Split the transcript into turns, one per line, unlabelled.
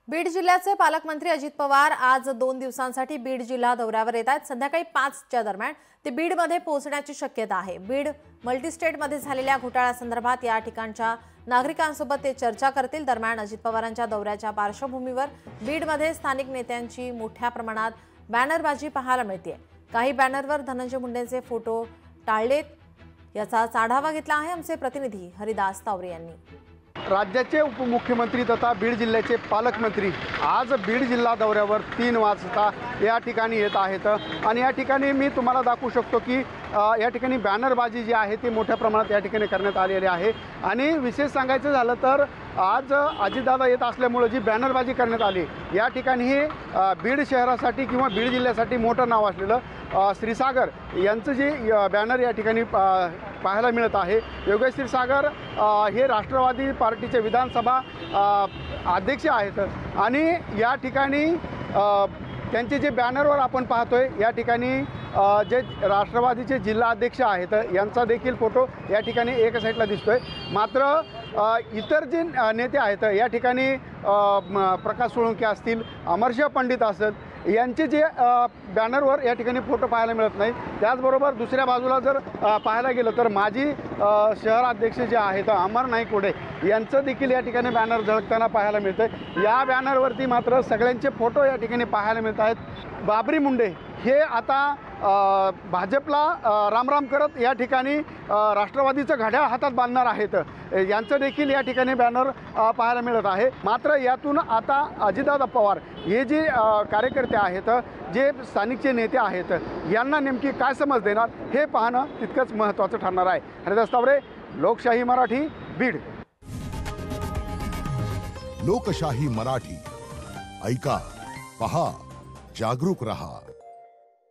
बीड जिल्ह्याचे पालकमंत्री अजित पवार आज 2 दिवसांसाठी बीड जिल्हा दौऱ्यावर येत आहेत। संध्याकाळी 5च्या दरम्यान ते बीडमध्ये पोहोचण्याची शक्यता आहे। बीड मल्टीस्टेटमध्ये झालेल्या घोटाळ्यासंदर्भात या ठिकाणच्या नागरिकांसोबत ते चर्चा करतील। दरम्यान अजित पवारांच्या दौऱ्याच्या पार्श्वभूमीवर बीडमध्ये स्थानिक नेत्यांची मोठ्या प्रमाणात बॅनरबाजी पाहायला मिळते। काही बॅनरवर धनंजय मुंडेंचे फोटो टाळलेत। याचा आढावा घेतला आहे आमचे प्रतिनिधी हरिदास तावरे यांनी।
राज्याचे उपमुख्यमंत्री तथा बीड जिल्ह्याचे पालकमंत्री आज बीड जिल्हा दौऱ्यावर 3 वाजता या ठिकाणी येत आहेत आणि या ठिकाणी मी तुम्हाला दाखवू शकतो की या ठिकाणी बॅनरबाजी जी आहे ती मोठ्या प्रमाणात या ठिकाणी करण्यात आलेली आहे। आणि विशेष सांगायचं झालं तर आज अजितदादा येत असल्यामुळे जी बॅनरबाजी करण्यात आली या ठिकाणी हे बीड शहरासाठी किंवा बीड जिल्ह्यासाठी मोठं नाव असलेलं क्षीरसागर यांचं जे बॅनर या ठिकाणी पाहायला मिळत आहे। योगेश क्षीरसागर हे राष्ट्रवादी पार्टीचे विधानसभा अध्यक्ष आहेत आणि या ठिकाणी त्यांचे जे बॅनरवर आपण पाहतोय या ठिकाणी जे राष्ट्रवादीचे जिल्हा अध्यक्ष आहेत यांचा देखील फोटो या ठिकाणी एका साईडला दिसतोय। मात्र इतर जे नेते आहेत या ठिकाणी प्रकाश सोळंके असतील, अमरशा पंडित असतील, यांचे जे बॅनरवर या ठिकाणी फोटो पाहायला मिळत नाही। त्याचबरोबर दुसऱ्या बाजूला जर पाहायला गेलं तर माजी शहराध्यक्ष जे आहेत अमर नाईकवडे यांचं देखील या ठिकाणी बॅनर झळकताना पाहायला मिळतं। या बॅनरवरती मात्र सगळ्यांचे फोटो या ठिकाणी पाहायला मिळत आहेत। बाबरी मुंडे हे आता भाजपला रामराम करत या ठिकाणी राष्ट्रवादीचं घड्याळ हातात बांधणार आहेत, यांचं देखील या ठिकाणी बॅनर पाहायला मिळत आहे। मात्र यातून आता अजितदादा पवार हे जे कार्यकर्ते आहेत, जे स्थानिकचे नेते आहेत, यांना नेमकी काय समज देणार हे पाहणं तितकंच महत्त्वाचं ठरणार आहे। हरिदास तावरे, लोकशाही मराठी, बीड।
लोकशाही मराठी ऐका, पहा, जागरूक रहा।